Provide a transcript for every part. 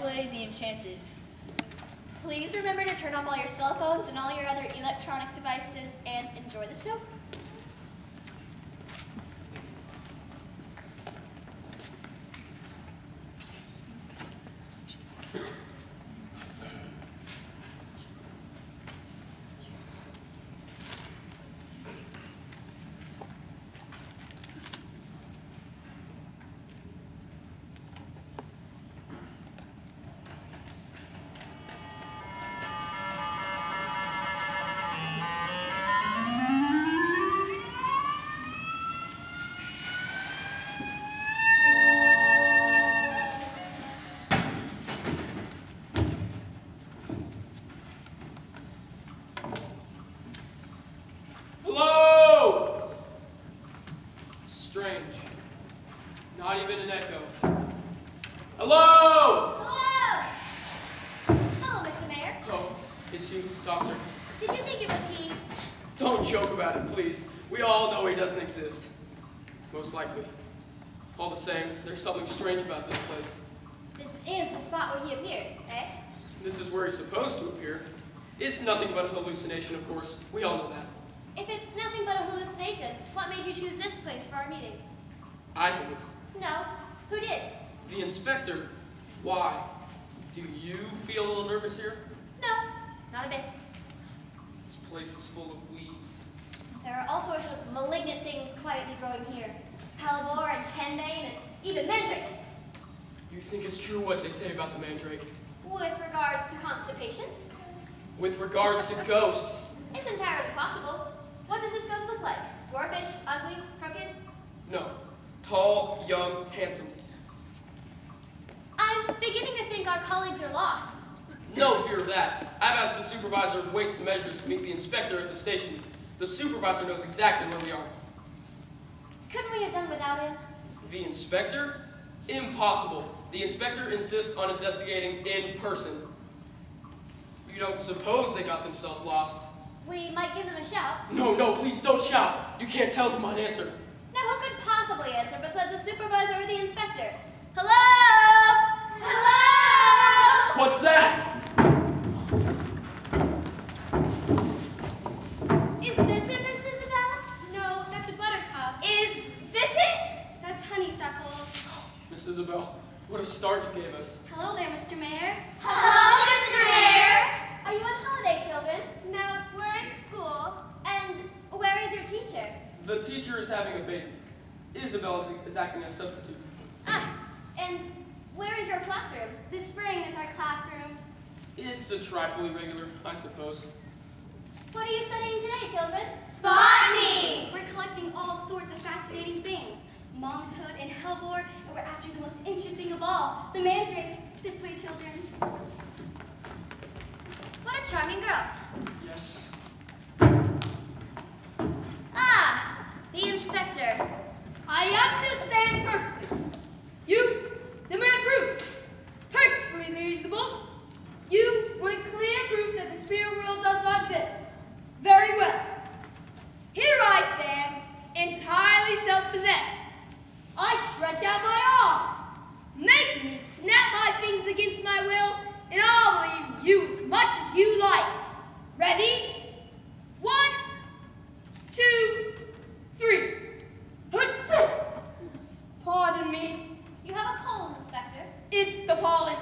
play The Enchanted. Please remember to turn off all your cell phones and all your other electronic devices and enjoy the show. All the same, there's something strange about this place. This is the spot where he appears, eh? This is where he's supposed to appear. It's nothing but a hallucination, of course. We all know that. If it's nothing but a hallucination, what made you choose this place for our meeting? I didn't. No. Who did? The inspector. Why? Do you feel a little nervous here? No, not a bit. This place is full of weeds. There are all sorts of malignant things quietly growing here. Hellebore and henbane and even mandrake. You think it's true what they say about the mandrake? With regards to constipation? With regards to ghosts? It's entirely possible. What does this ghost look like? Dwarfish, ugly, crooked? No. Tall, young, handsome. I'm beginning to think our colleagues are lost. No fear of that. I've asked the supervisor of weights and measures to meet the inspector at the station. The supervisor knows exactly where we are. Couldn't we have done without him? The inspector? Impossible. The inspector insists on investigating in person. You don't suppose they got themselves lost? We might give them a shout. No, please don't shout. You can't tell who might answer. Now who could possibly answer besides the supervisor or the inspector? Hello? Hello? What's that? Is this it, Miss Isabel? No, that's a buttercup. Is this it? That's honeysuckle. Miss Isabel, what a start you gave us. Hello there, Mr. Mayor. Hello, Mr. Mayor. Are you on holiday, children? No, we're at school. And where is your teacher? The teacher is having a baby. Isabel is acting as substitute. Ah, and where is your classroom? This spring is our classroom. It's a trifle irregular, I suppose. What are you studying today, children? Botany! We're collecting all sorts of fascinating things. Monkshood and hellebore, and we're after the most interesting of all, the mandrake. This way, children. What a charming girl. Yes. Ah, the inspector. I understand perfectly. You demand proof. Perfectly reasonable. You want clear proof that the spirit world does not exist. Very well. Here I stand, entirely self-possessed. I stretch out my arm. Make me snap my fingers against my will, and I'll believe you as much as you like. Ready? 1, 2, 3. Pardon me. You have a cold, Inspector. It's the pollen.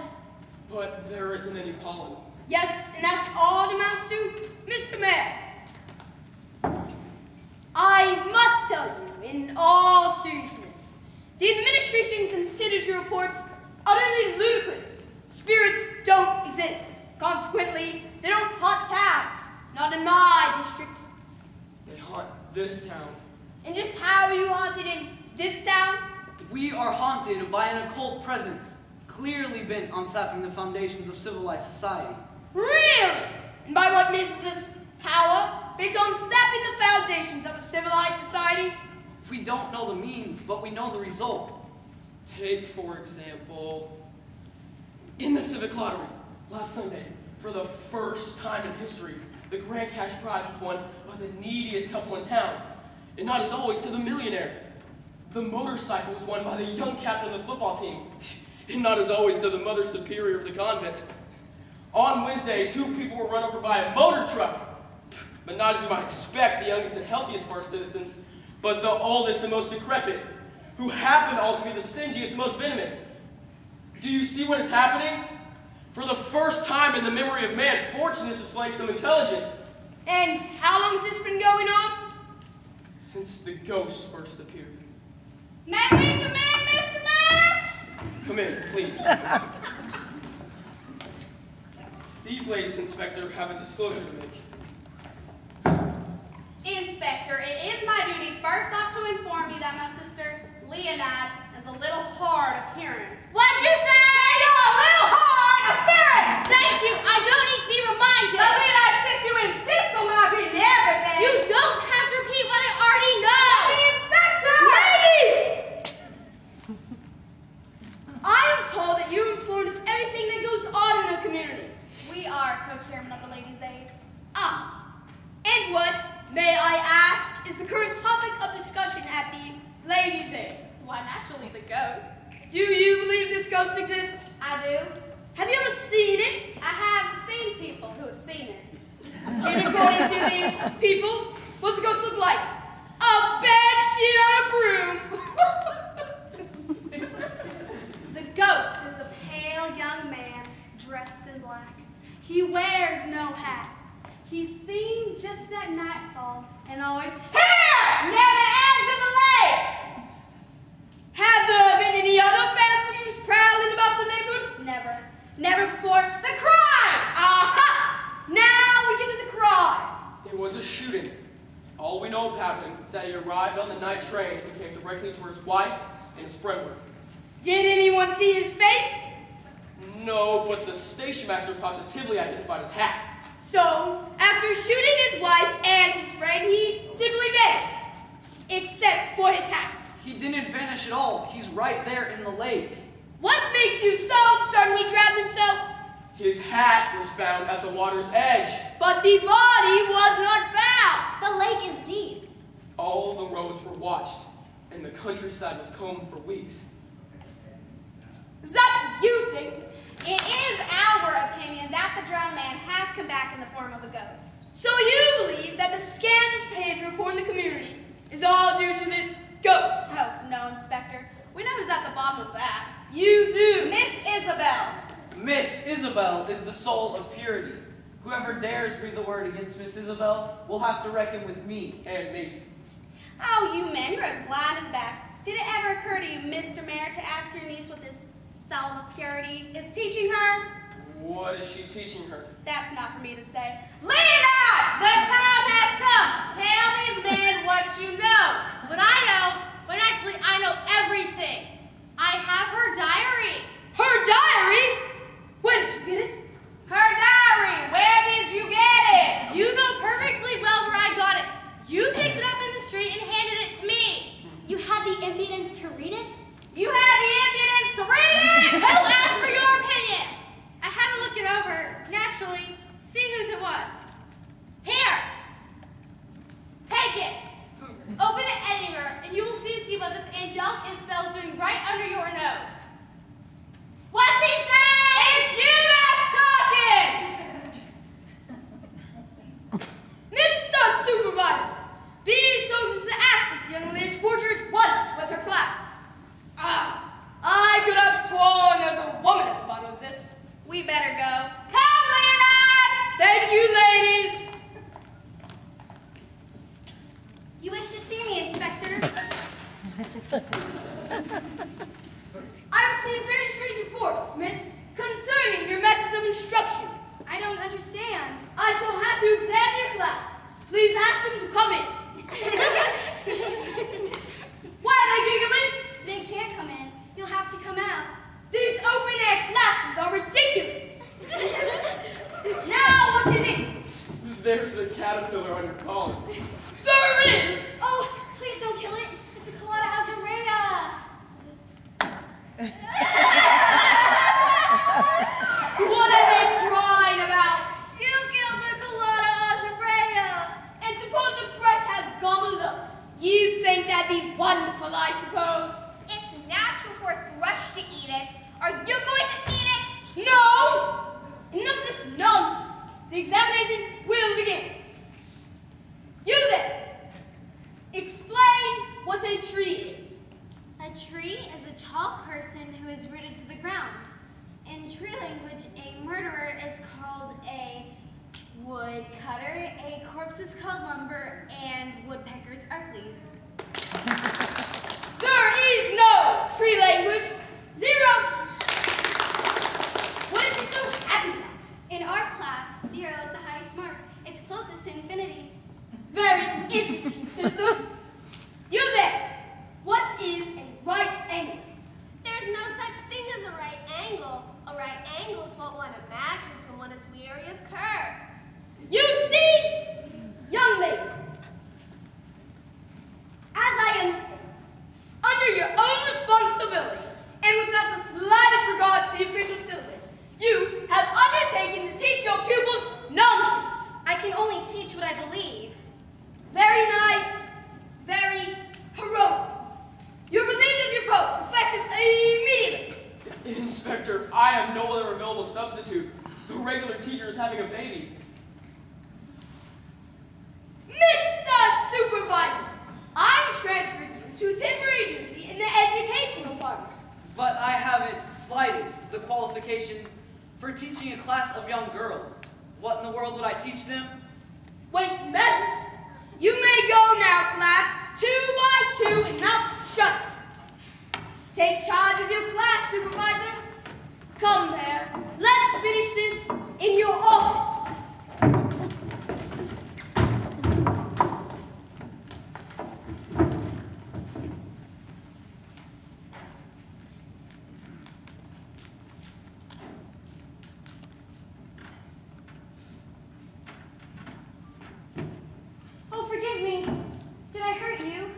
But there isn't any pollen. Yes, and that's all it amounts to, Mr. Mayor. I must tell you, in all seriousness, the administration considers your reports utterly ludicrous. Spirits don't exist. Consequently, they don't haunt towns. Not in my district. They haunt this town. And just how are you haunted in this town? We are haunted by an occult presence, clearly bent on sapping the foundations of civilized society. Really? And by what means is this power bent on sapping the foundations of a civilized society? We don't know the means, but we know the result. Take, for example, in the civic lottery last Sunday, for the first time in history, the grand cash prize was won by the neediest couple in town, and not as always to the millionaire. The motorcycle was won by the young captain of the football team, and not as always to the Mother Superior of the convent. On Wednesday, 2 people were run over by a motor truck. But not as you might expect, the youngest and healthiest of our citizens, but the oldest and most decrepit, who happened to also be the stingiest and most venomous. Do you see what is happening? For the first time in the memory of man, fortune is displaying some intelligence. And how long has this been going on? Since the ghost first appeared. May we come in, Mr. Mayor? Come in, please. These ladies, Inspector, have a disclosure to make. Inspector, it is my duty first off to inform you that my sister, Leonide, is a little hard of hearing. What'd you say? You're a little hard of hearing! Thank you. I don't need to be reminded. But Leonide, since you insist on my being everything... You don't have to repeat what I already know. The inspector! Ladies! I am told that you're informed of everything that goes on in the community. We are co-chairman of the Ladies' Aid. And what, may I ask, is the current topic of discussion at the Ladies' Aid? Why, naturally, the ghost. Do you believe this ghost exists? I do. Have you ever seen it? I have seen people who have seen it. And according to these people, what's the ghost look like? A bed sheet on a broom. The ghost is a pale young man dressed in black. He wears no hat. He's seen just at nightfall and always here near the edge of the lake. Have there been any other phantoms prowling about the neighborhood? Never. Never before. The cry! Aha! Now we get to the cry. It was a shooting. All we know about him is that he arrived on the night train and came directly to where his wife and his friend were. Did anyone see his face? No, but the station master positively identified his hat. So, after shooting his wife and his friend, he simply vanished. Except for his hat. He didn't vanish at all. He's right there in the lake. What makes you so certain he drowned himself? His hat was found at the water's edge. But the body was not found. The lake is deep. All the roads were watched, and the countryside was combed for weeks. Is that what you think? It is our opinion that the drowned man has come back in the form of a ghost. So you believe that the scandalous behavior reported in the community is all due to this ghost? Oh, no, Inspector. We know who's at the bottom of that. You do. Miss Isabel. Miss Isabel is the soul of purity. Whoever dares breathe a word against Miss Isabel will have to reckon with me. And me. Oh, you men, you're as blind as bats. Did it ever occur to you, Mr. Mayor, to ask your niece what this soul of purity is teaching her? What is she teaching her? That's not for me to say. Leonard! The time has come. Tell these men what you know. But I know. But actually, I know everything. I have her diary. Her diary? When did you get it? Her diary. Where did you get it? You know perfectly well where I got it. You picked it up in the street and handed it to me. You had the impudence to read it? You had the impudence to read it? Who asked for your opinion? I had to look it over, naturally, see whose it was. Here. Take it. Open it anywhere, and you will soon see what this angelic spell is doing right under your nose. What's he saying? It's you that's talking! Mr. Supervisor, be so just to ask this young lady tortured once with her class. I could have sworn there's a woman at the bottom of this. We better go. Come, Leonard! Thank you, ladies. You wish to see me, Inspector? I received very strange reports, miss, concerning your methods of instruction. I don't understand. I shall have to examine your class. Please ask them to come in. Why are they giggling? They can't come in. You'll have to come out. These open-air classes are ridiculous. Now, what is it? There's a caterpillar on your collar. There is. Oh, please don't kill it. It's a Colada azurea. What are they crying about? You killed the Colada azurea. And suppose the thrush had gobbled up. You'd think that'd be wonderful, I suppose. It's natural for a thrush to eat it. Are you is called a woodcutter, a corpse is called lumber, and woodpeckers are fleas. There is no tree language. 0. What is she so happy about? In our class, 0 is the highest mark. It's closest to infinity. Very interesting, sister. You there. What is a right angle? There's no such thing as a right angle. A right angle is what one imagines when one is weary of curves. You see, young lady, as I understand, under your own responsibility and without the slightest regard to the official syllabus, you have undertaken to teach your pupils nonsense. I can only teach what I believe. Very nice, very heroic. You're relieved of your post, effective immediately. Inspector, I have no other available substitute. The regular teacher is having a baby. Mr. Supervisor, I'm transferring you to temporary duty in the educational department. But I haven't slightest the qualifications for teaching a class of young girls. What in the world would I teach them? Weights and measures. You may go now, class, 2 by 2 and mouth shut. Take charge of your class, supervisor. Come there. Let's finish this in your office. Oh, forgive me. Did I hurt you?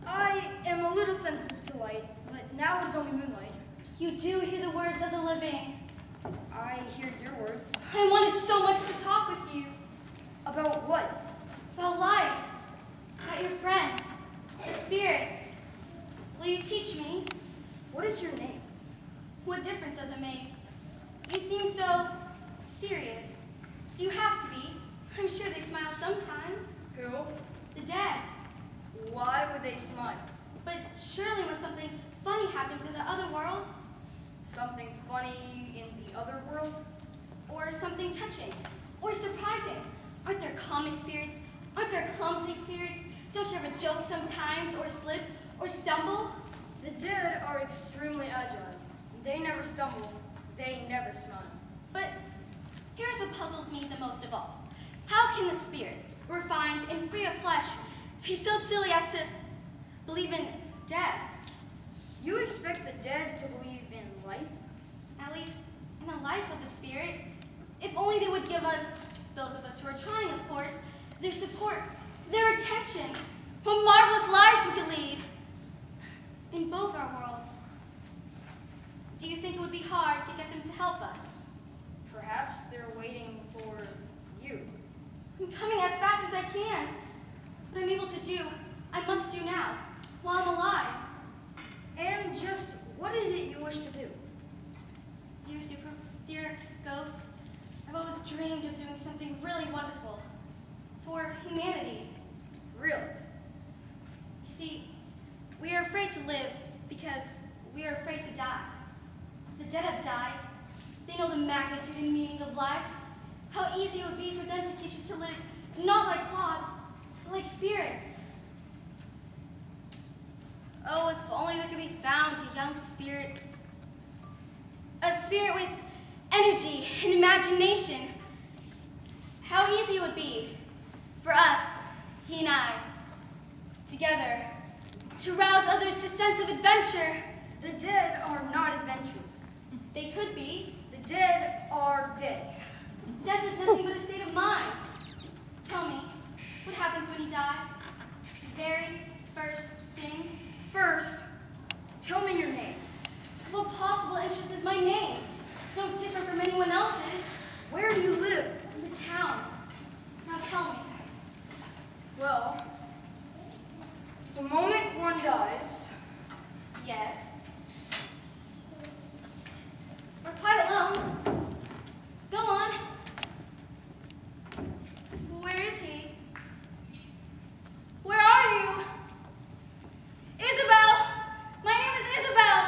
I am a little sensitive to light, but now it is only moonlight. You do hear the words of the living. I hear your words. I wanted so much to talk with you. About what? About life. About your friends. The spirits. Will you teach me? What is your name? What difference does it make? You seem so serious. Do you have to be? I'm sure they smile sometimes. Who? The dead. Why would they smile? But surely when something funny happens in the other world, Something funny in the other world? or something touching, or surprising, aren't there comic spirits? Aren't there clumsy spirits? Don't you ever joke sometimes, or slip, or stumble? The dead are extremely agile. They never stumble. They never smile. But here's what puzzles me the most of all. How can the spirits, refined and free of flesh, be so silly as to believe in death? You expect the dead to believe in life? At least in the life of a spirit. If only they would give us, those of us who are trying, of course, their support, their attention. What marvelous lives we could lead in both our worlds. Do you think it would be hard to get them to help us? Perhaps they're waiting for you. I'm coming as fast as I can. What I'm able to do, I must do now, while I'm alive. And just what is it you wish to do? Dear Ghost, I've always dreamed of doing something really wonderful for humanity. Really? You see, we are afraid to live because we are afraid to die. The dead have died. They know the magnitude and meaning of life. How easy it would be for them to teach us to live not like clods, but like spirits. Oh, if only there could be found a young spirit, a spirit with energy and imagination. How easy it would be for us, he and I, together, to rouse others to sense of adventure. The dead are not adventurous. They could be. The dead are dead. Death is nothing but a state of mind. Tell me, what happens when you die? The very first thing? First, tell me your name. What possible interest is my name? It's no different from anyone else's. Where do you live? In the town. Now tell me. Well, the moment one dies, Yes. We're quite alone. Go on. Where is he? Where are you? Isabel! My name is Isabel!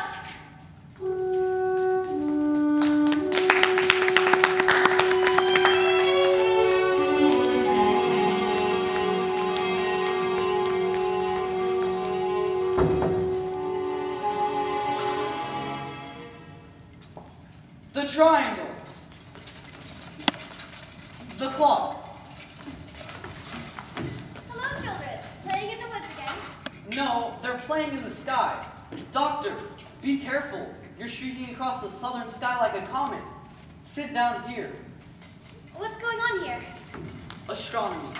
The triangle. The clock. Hello, children. Playing in the woods again? No, they're playing in the sky. Doctor, be careful. You're streaking across the southern sky like a comet. Sit down here. What's going on here? Astronomy.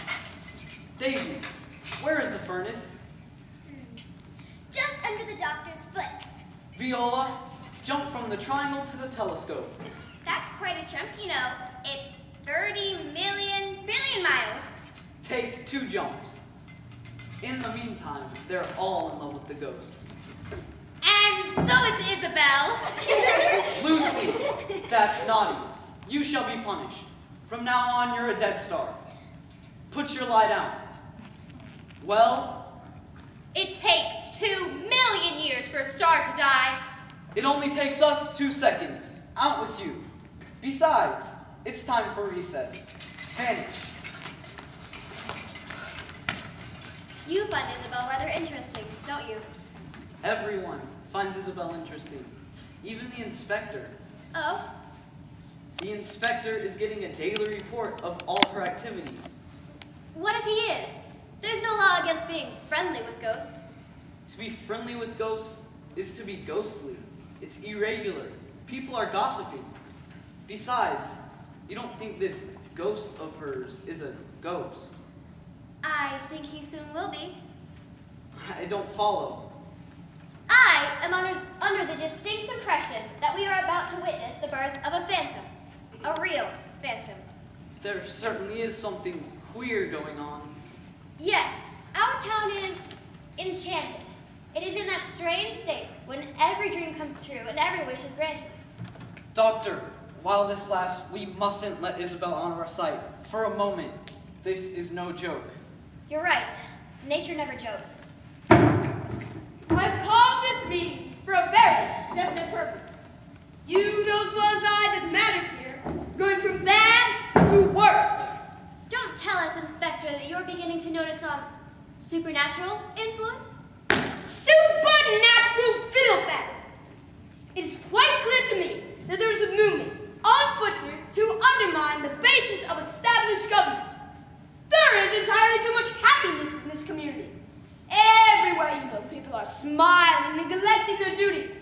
Daisy, where is the furnace? Just under the doctor's foot. Viola, jump from the triangle to the telescope. That's quite a jump, you know. It's 30 million billion miles. Take 2 jumps. In the meantime, they're all in love with the ghost. And so is Isabel. Lucy, that's naughty. You shall be punished. From now on, you're a dead star. Put your lie down. Well? It takes 2 million years for a star to die. It only takes us 2 seconds. Out with you. Besides, it's time for recess. Vanish. You find Isabel rather interesting, don't you? Everyone finds Isabel interesting. Even the inspector. Oh? The inspector is getting a daily report of all her activities. What if he is? There's no law against being friendly with ghosts. To be friendly with ghosts is to be ghostly. It's irregular. People are gossiping. Besides, you don't think this ghost of hers is a ghost. I think he soon will be. I don't follow. I am under the distinct impression that we are about to witness the birth of a phantom. A real phantom. There certainly is something queer going on. Yes, our town is enchanted. It is in that strange state when every dream comes true and every wish is granted. Doctor, while this lasts, we mustn't let Isabel on our sight. For a moment, this is no joke. You're right. Nature never jokes. I've called this meeting for a very definite purpose. You know as well as I that matters here, going from bad to worse. Don't tell us, Inspector, that you're beginning to notice some supernatural influence? Supernatural fiddle-faddle. It is quite clear to me that there is a movement on foot here to undermine the basis of established government. There is entirely too much happiness in this community. Everywhere you look, people are smiling, neglecting their duties.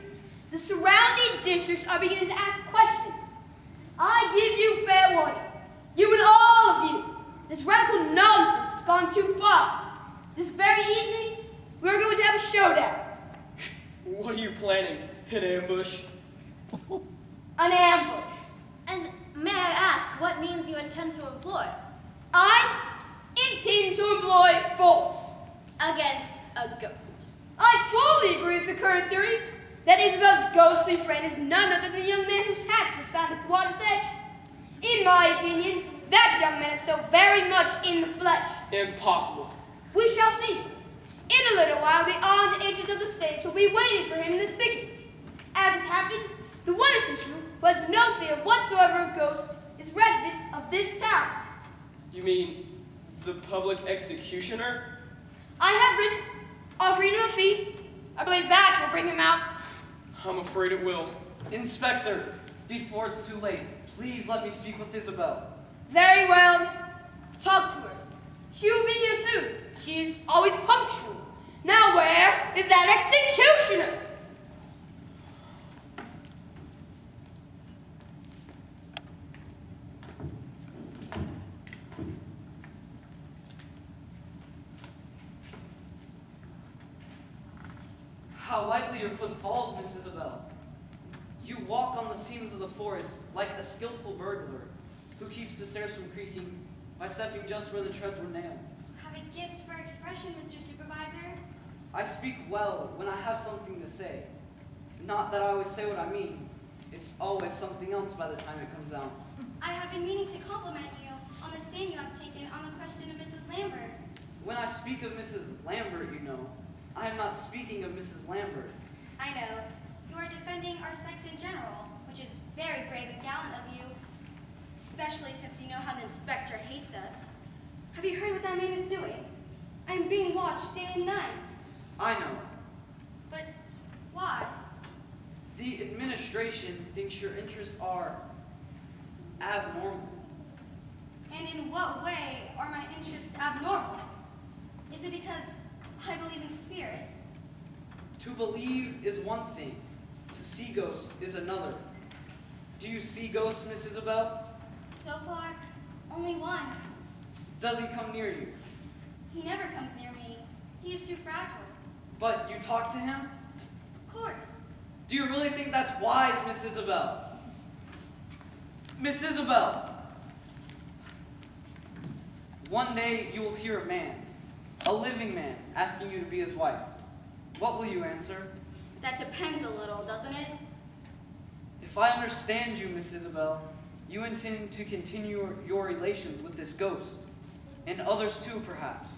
The surrounding districts are beginning to ask questions. I give you fair warning. You and all of you. This radical nonsense has gone too far. This very evening, we're going to have a showdown. What are you planning? An ambush? An ambush. And may I ask what means you intend to employ? I intend to employ force. Against a ghost. I fully agree with the current theory that Isabel's ghostly friend is none other than the young man whose hat was found at the water's edge. In my opinion, that young man is still very much in the flesh. Impossible. We shall see. In a little while, the armed agents of the stage will be waiting for him in the thicket. As it happens, the one official who has no fear whatsoever of ghosts is resident of this town. You mean the public executioner? I have written, offering him a fee. I believe that will bring him out. I'm afraid it will. Inspector, before it's too late, please let me speak with Isabel. Very well. Talk to her. She will be here soon. She is always punctual. Now where is that executioner? How lightly your foot falls, Miss Isabel. You walk on the seams of the forest like a skillful burglar who keeps the stairs from creaking by stepping just where the treads were nailed. Have a gift for expression, Mr. Supervisor. I speak well when I have something to say. Not that I always say what I mean. It's always something else by the time it comes out. I have been meaning to compliment you on the stand you have taken on the question of Mrs. Lambert. When I speak of Mrs. Lambert, you know, I am not speaking of Mrs. Lambert. I know. You are defending our sex in general, which is very brave and gallant of you, especially since you know how the inspector hates us. Have you heard what that man is doing? I'm being watched day and night. I know. But why? The administration thinks your interests are abnormal. And in what way are my interests abnormal? Is it because I believe in spirits? To believe is one thing. To see ghosts is another. Do you see ghosts, Miss Isabel? So far, only one. Does he come near you? He never comes near me. He is too fragile. But you talk to him? Of course. Do you really think that's wise, Miss Isabel? Miss Isabel! One day you will hear a man, a living man, asking you to be his wife. What will you answer? That depends a little, doesn't it? If I understand you, Miss Isabel, you intend to continue your relations with this ghost, and others too, perhaps.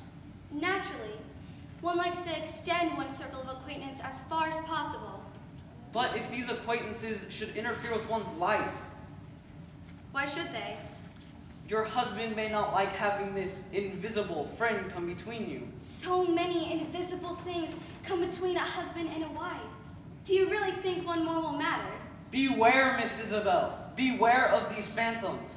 Naturally. One likes to extend one's circle of acquaintance as far as possible. But if these acquaintances should interfere with one's life, Why should they? your husband may not like having this invisible friend come between you. So many invisible things come between a husband and a wife. Do you really think one more will matter? Beware, Miss Isabel. Beware of these phantoms.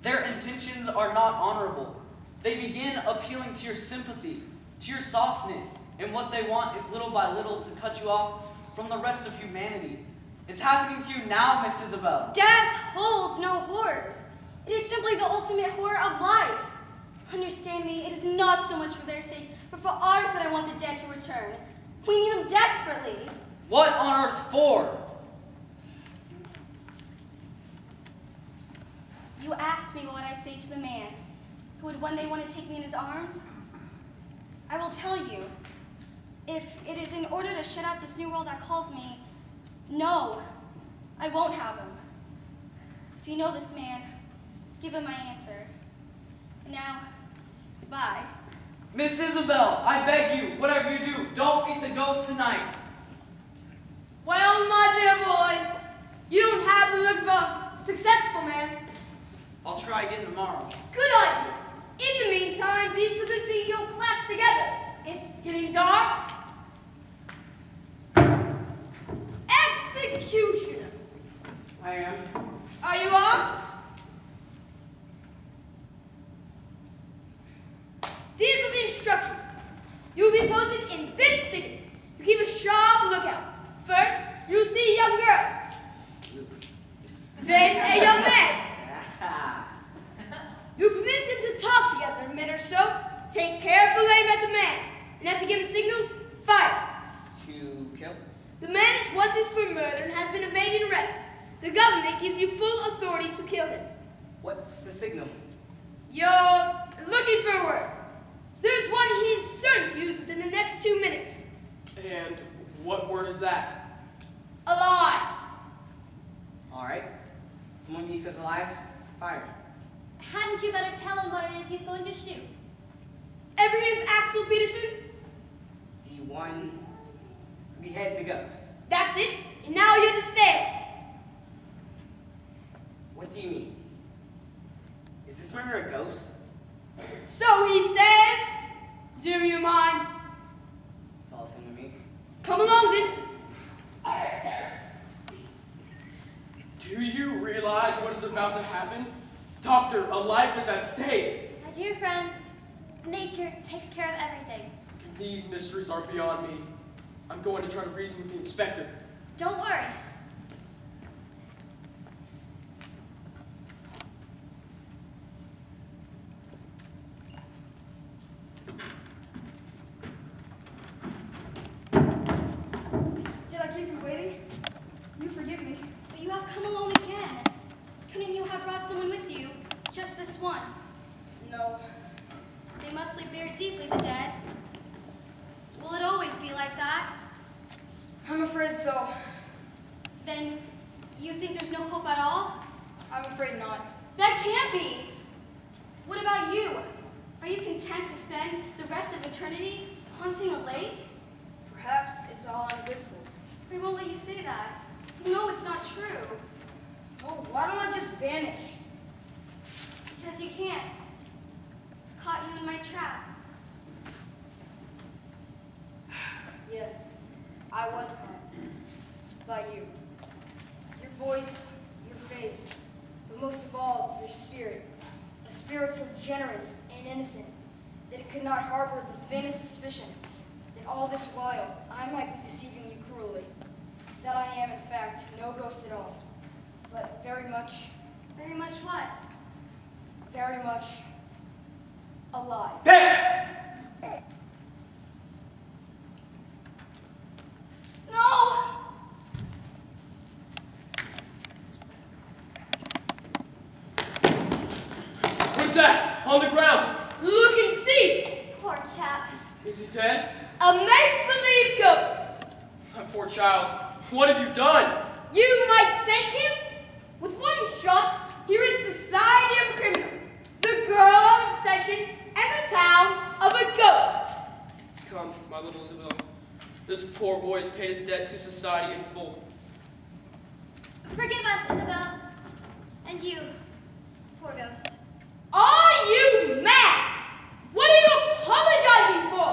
Their intentions are not honorable. They begin appealing to your sympathy, to your softness, and what they want is little by little to cut you off from the rest of humanity. It's happening to you now, Miss Isabel. Death holds no horrors. It is simply the ultimate horror of life. Understand me, it is not so much for their sake, but for ours that I want the dead to return. We need them desperately. What on earth for? You asked me what I say to the man who would one day want to take me in his arms. I will tell you, if it is in order to shut out this new world that calls me, no, I won't have him. If you know this man, give him my answer. Now, goodbye. Miss Isabel, I beg you, whatever you do, don't meet the ghost tonight. Well, my dear boy, you don't have the look of a successful man. I'll try again tomorrow. Good idea. In the meantime, be so to see your class together. It's getting dark. Executioner. I am. Are you on? These are the instructions. You will be posted in this thicket. You keep a sharp lookout. First, you'll see a young girl. Then a young man. You permit them to talk together a minute or so. Take careful aim at the man. And at the given signal, fire. To kill? The man is wanted for murder and has been evading arrest. The government gives you full authority to kill him. What's the signal? You're looking for a word. There's one he's certain to use within the next 2 minutes. And what word is that? Alive. All right. When he says alive, fire. Hadn't you better tell him what it is he's going to shoot? Ever hear of Axel Peterson? The one who beheaded the ghost. That's it. And now you understand. What do you mean? Is this murder a ghost? So he says, do you mind? Saw some of me. Come along then. Do you realize what is about to happen? Doctor, a life is at stake. My dear friend, nature takes care of everything. These mysteries are beyond me. I'm going to try to reason with the inspector. Don't worry. Did I keep you waiting? You forgive me. But you have come alone again. Couldn't you have brought someone with you, just this once? No. They must sleep very deeply, the dead. Will it always be like that? I'm afraid so. Then you think there's no hope at all? I'm afraid not. That can't be. What about you? Are you content to spend the rest of eternity haunting a lake? Perhaps it's all I'm good for. I won't let you say that. You know it's not true. Oh, why don't I just vanish? Because you can't. Caught you in my trap. Yes, I was caught. By you. your spirit, a spirit so generous and innocent that it could not harbor the faintest suspicion that all this while I might be deceiving you cruelly, that I am in fact no ghost at all, but very much what? very much alive. No! What's that? On the ground. Look and see. Poor chap. Is he dead? A make-believe ghost. My poor child. What have you done? You might thank him. With one shot, he rid society of a criminal, the girl of obsession, and the town of a ghost. Come, my little Isabel. This poor boy has paid his debt to society in full. Forgive us, Isabel. And you, poor ghost. Are you mad? What are you apologizing for?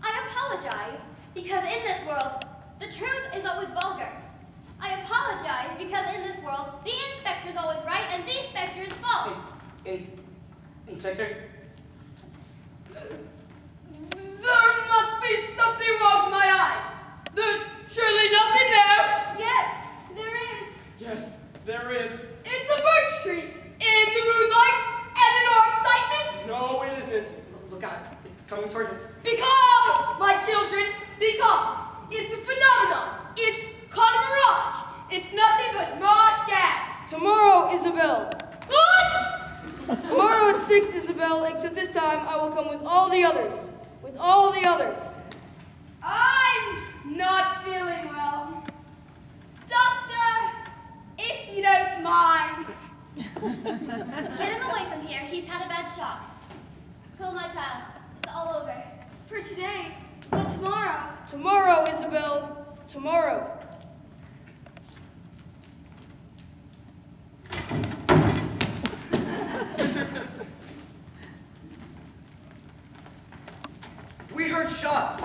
I apologize because in this world, the truth is always vulgar. I apologize because in this world, the inspector's always right and the inspector's false. Inspector? There must be something wrong with my eyes. There's surely nothing there. Yes, there is. Yes, there is. It's a birch tree in the moonlight and in our excitement. No, it isn't. Look out. It's coming towards us. Be calm, my children. Be calm. It's a phenomenon. It's called a mirage. It's nothing but marsh gas. Tomorrow, Isabel. What? Tomorrow at 6, Isabel, except this time I will come with all the others. With all the others. I'm not feeling well. Doctor, if you don't mind. Get him away from here. He's had a bad shock. Cool, my child. It's all over. For today, but tomorrow. Tomorrow, Isabel. Tomorrow. We heard shots.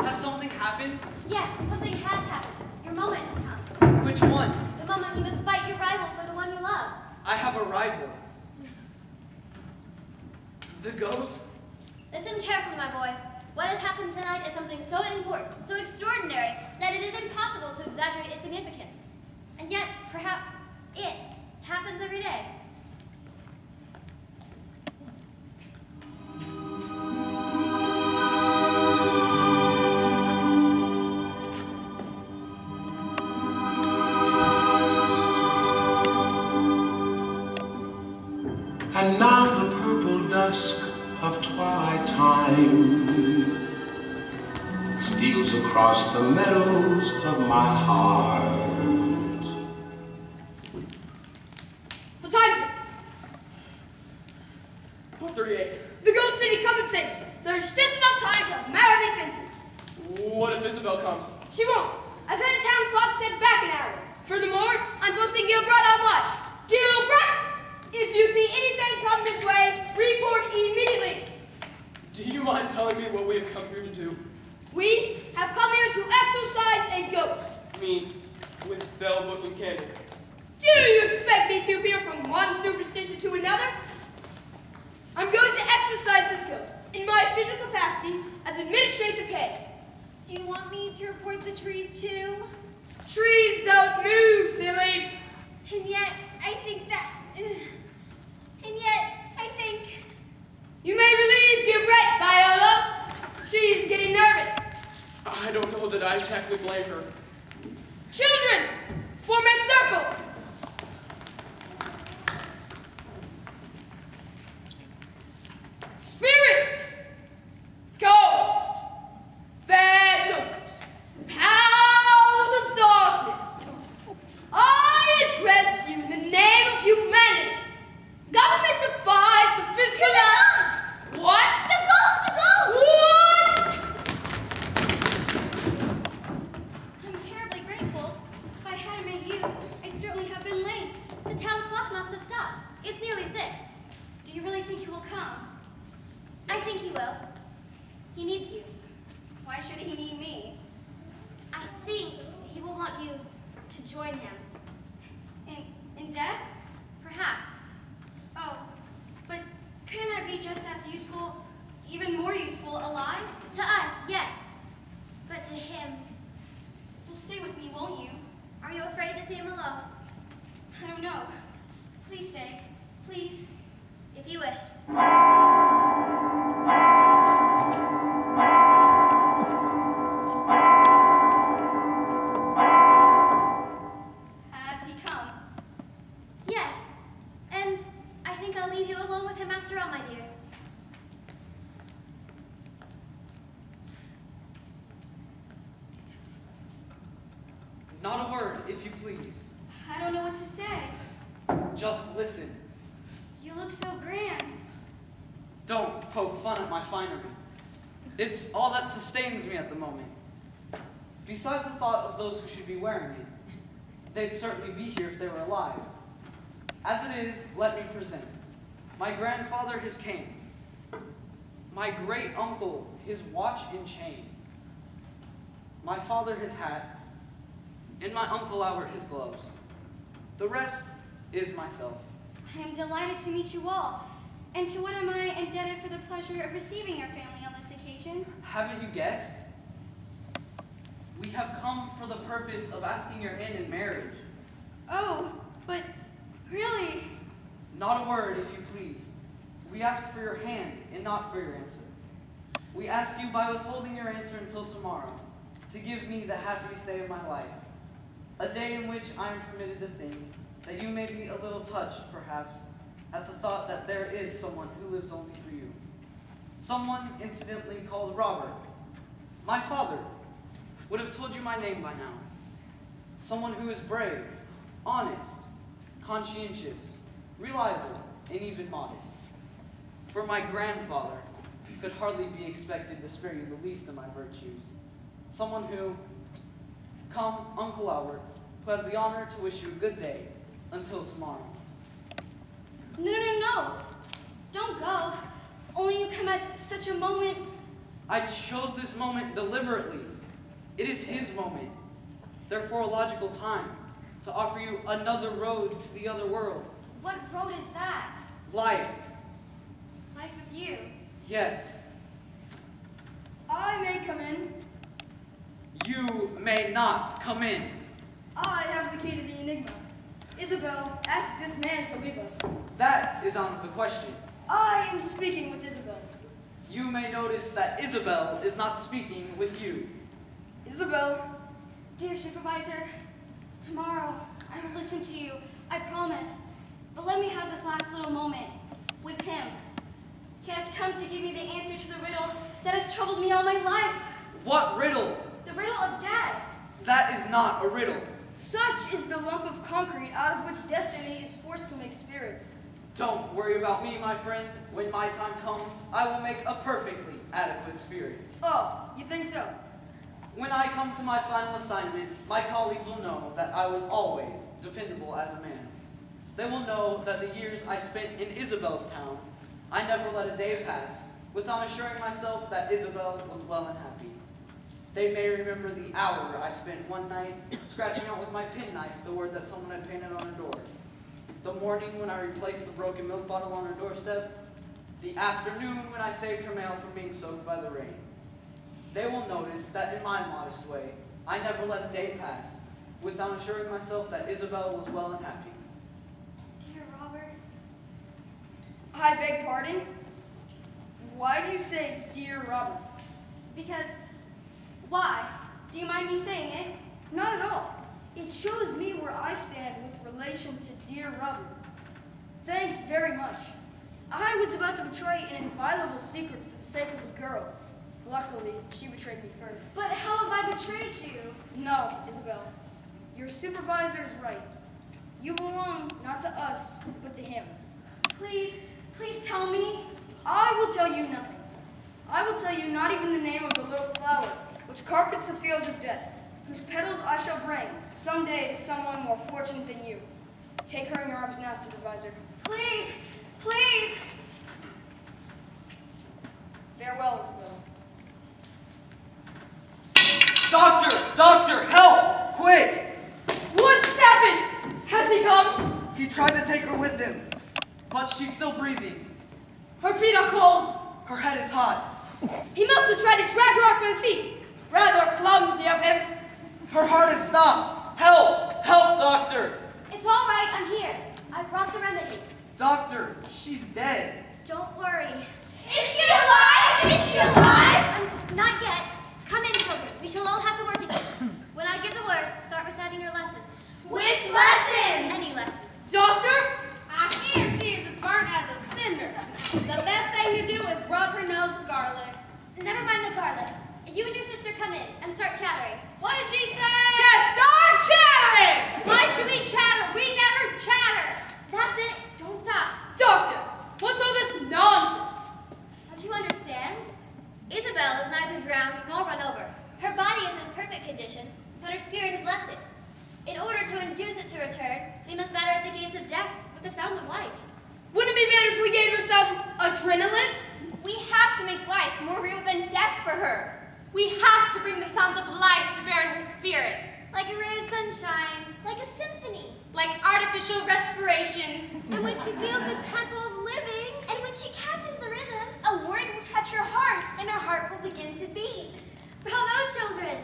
Has something happened? Yes, something has happened. Your moment has come. Which one? The moment you must fight your rival for the one you love. I have a rival. The ghost? Listen carefully, my boy. What has happened tonight is something so important, so extraordinary, that it is impossible to exaggerate its significance. And yet, perhaps, it happens every day. And now the purple dusk of twilight time steals across the meadows of my heart. What time is it? 4:38. The ghost city compensates. There's just enough time to marry the fences. What if Isabel comes? She won't. I've had a town clock set back an hour. Furthermore, I'm posting Gilbride on watch. Gilbride! If you see anything come this way, report immediately. Do you mind telling me what we have come here to do? We have come here to exorcise a ghost. Me, with bell, book, and candle. Do you expect me to appear from one superstition to another? I'm going to exorcise this ghost in my official capacity as administrative head. Do you want me to report the trees too? Trees don't move, silly. And yet, I think that... and yet, I think... You may relieve Gilbride, Viola. She's getting nervous. I don't know that I exactly blame her. Children, form a circle. Spirits, ghosts, phantoms, powers of darkness, I address you in the name of humanity. Government defies the physical law. What? The ghost! The ghost! What? I'm terribly grateful. If I hadn't met you, I'd certainly have been late. The town clock must have stopped. It's nearly 6. Do you really think he will come? I think he will. He needs you. Why should he need me? I think he will want you to join him. In death? Perhaps. Please, if you wish. Has he come? Yes, and I think I'll leave you alone with him after all, my dear. Not a word, if you please. I don't know what to say. Just listen. You look so grand. Don't poke fun at my finery. It's all that sustains me at the moment. Besides the thought of those who should be wearing it, they'd certainly be here if they were alive. As it is, let me present. My grandfather, his cane. My great uncle, his watch and chain. My father, his hat. And my Uncle Albert, his gloves. The rest is myself. I am delighted to meet you all. And to what am I indebted for the pleasure of receiving your family on this occasion? Haven't you guessed? We have come for the purpose of asking your hand in marriage. Oh, but really? Not a word, if you please. We ask for your hand and not for your answer. We ask you by withholding your answer until tomorrow to give me the happiest day of my life. A day in which I am permitted to think that you may be a little touched, perhaps, at the thought that there is someone who lives only for you. Someone incidentally called Robert. My father would have told you my name by now. Someone who is brave, honest, conscientious, reliable, and even modest. For my grandfather could hardly be expected to spare you the least of my virtues. Someone who, come, Uncle Albert, who has the honor to wish you a good day until tomorrow. No. Don't go. Only you come at such a moment. I chose this moment deliberately. It is his moment. Therefore a logical time to offer you another road to the other world. What road is that? Life. Life with you. Yes. I may come in. You may not come in. I have the key to the enigma. Isabel, ask this man to leave us. That is out of the question. I am speaking with Isabel. You may notice that Isabel is not speaking with you. Isabel. Dear Supervisor, tomorrow I will listen to you, I promise. But let me have this last little moment with him. He has come to give me the answer to the riddle that has troubled me all my life. What riddle? The riddle of death. That is not a riddle. Such is the lump of concrete out of which destiny is forced to make spirits. Don't worry about me, my friend. When my time comes, I will make a perfectly adequate spirit. Oh, you think so? When I come to my final assignment, my colleagues will know that I was always dependable as a man. They will know that the years I spent in Isabel's town, I never let a day pass without assuring myself that Isabel was well and happy. They may remember the hour I spent one night scratching out with my penknife the word that someone had painted on her door. The morning when I replaced the broken milk bottle on her doorstep. The afternoon when I saved her mail from being soaked by the rain. They will notice that in my modest way, I never let a day pass without assuring myself that Isabel was well and happy. Dear Robert. I beg pardon? Why do you say, dear Robert? Because, why? Do you mind me saying it? Not at all. It shows me where I stand with relation to dear Robert. Thanks very much. I was about to betray an inviolable secret for the sake of a girl. Luckily, she betrayed me first. But how have I betrayed you? No, Isabel. Your supervisor is right. You belong not to us, but to him. Please tell me. I will tell you nothing. I will tell you not even the name of the little flower which carpets the fields of death, whose petals I shall bring someday to someone more fortunate than you. Take her in your arms now, supervisor. Please. Farewell, Isabel. Doctor, help, quick! What's happened? Has he come? He tried to take her with him, but she's still breathing. Her feet are cold. Her head is hot. He must have tried to drag her off by the feet. Rather clumsy of him. Her heart has stopped. Help, doctor! It's all right, I'm here. I brought the remedy. Doctor, she's dead. Don't worry. Is she alive? Is she alive? Not yet. Come in, children. We shall all have to work together. When I give the word, start reciting your lessons. Which lessons? Any lessons. Doctor? I hear she is as burnt as a cinder. The best thing to do is rub her nose with garlic. Never mind the garlic. You and your sister come in and start chattering. What did she say? To start chattering! Why should we chatter? We never chatter. That's it. Don't stop. Doctor, what's all this nonsense? Don't you understand? Isabel is neither drowned nor run over. Her body is in perfect condition, but her spirit has left it. In order to induce it to return, we must batter at the gates of death with the sounds of life. Wouldn't it be better if we gave her some adrenaline? We have to make life more real than death for her. We have to bring the sounds of life to bear in her spirit. Like a ray of sunshine, like a symphony. Like artificial respiration. And when she feels the tempo of living, And when she catches the rhythm, a word will touch her heart. and her heart will begin to beat. Bravo, children!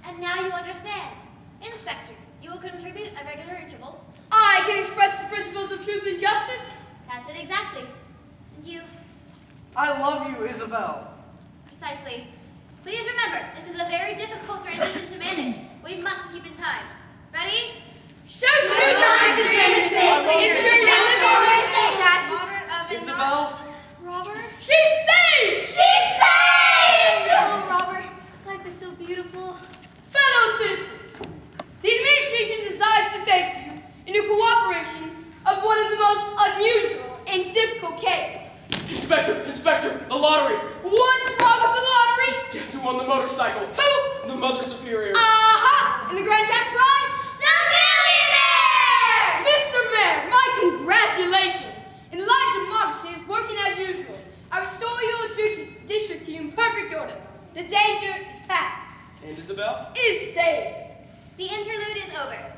And now you understand. Inspector, you will contribute at regular intervals. I can express the principles of truth and justice. That's it exactly. And you, I love you, Isabel. precisely. Please remember, this is a very difficult transition to manage. We must keep in time. Ready? Shoot lines of Isabel? Robert? She's saved! She's saved! Oh, Robert, life is so beautiful. Fellow citizens, the administration desires to thank you in the cooperation of one of the most unusual and difficult cases. Inspector, the lottery. What's wrong with the lottery? Guess who won the motorcycle? Who? The Mother Superior. Aha! And the grand cash prize? The millionaire! Mr. Mayor, my congratulations! In light democracy is working as usual. I restore your district to you in perfect order. The danger is past. And Isabel? Is saved. The interlude is over.